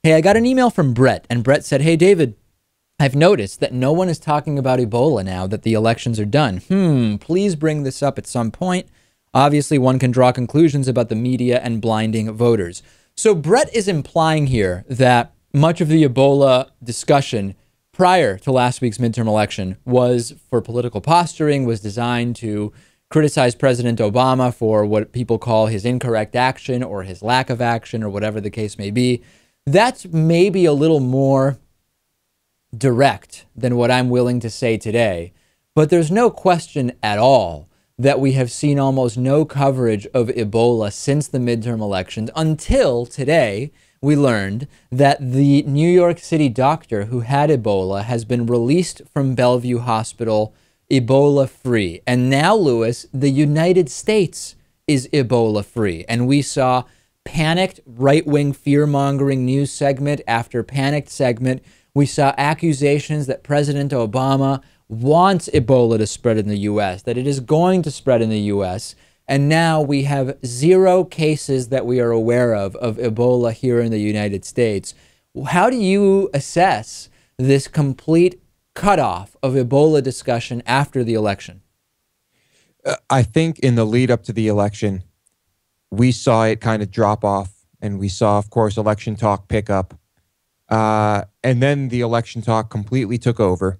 Hey, I got an email from Brett, and Brett said, hey, David, I've noticed that no one is talking about Ebola now that the elections are done. Please bring this up at some point. Obviously, one can draw conclusions about the media and blinding voters. So Brett is implying here that much of the Ebola discussion prior to last week's midterm election was for political posturing, was designed to criticize President Obama for what people call his incorrect action or his lack of action or whatever the case may be. That's maybe a little more direct than what I'm willing to say today. But there's no question at all that we have seen almost no coverage of Ebola since the midterm elections until today. We learned that the New York City doctor who had Ebola has been released from Bellevue Hospital Ebola free. And now, Lewis, the United States is Ebola free. And we saw panicked right-wing fear-mongering news segment after panicked segment. We saw accusations that President Obama wants Ebola to spread in the U.S., that it is going to spread in the U.S., and now we have 0 cases that we are aware of Ebola here in the United States. How do you assess this complete cutoff of Ebola discussion after the election? I think in the lead up to the election, we saw it kind of drop off, and we saw, of course, election talk pick up. And then the election talk completely took over.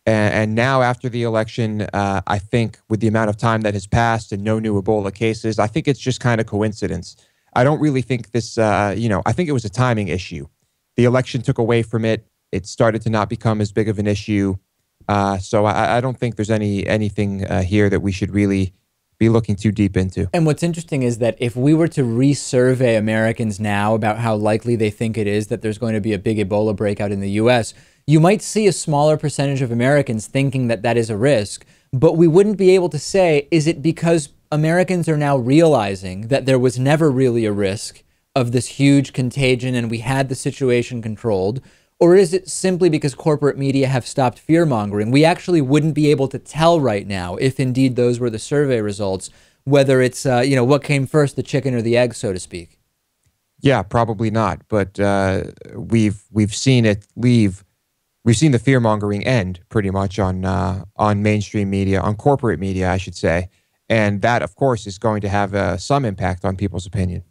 And now after the election, I think with the amount of time that has passed and no new Ebola cases, I think it's just kind of coincidence. I don't really think this, I think it was a timing issue. The election took away from it. It started to not become as big of an issue. So I don't think there's anything here that we should really be looking too deep into. And what's interesting is that if we were to resurvey Americans now about how likely they think it is that there's going to be a big Ebola breakout in the U.S., you might see a smaller percentage of Americans thinking that that is a risk, but we wouldn't be able to say, is it because Americans are now realizing that there was never really a risk of this huge contagion and we had the situation controlled? Or is it simply because corporate media have stopped fear-mongering? We actually wouldn't be able to tell right now, if indeed those were the survey results, whether it's, what came first, the chicken or the egg, so to speak. Yeah, probably not. But we've seen it leave. We've seen the fear-mongering end pretty much on mainstream media, on corporate media, I should say. And that, of course, is going to have some impact on people's opinion.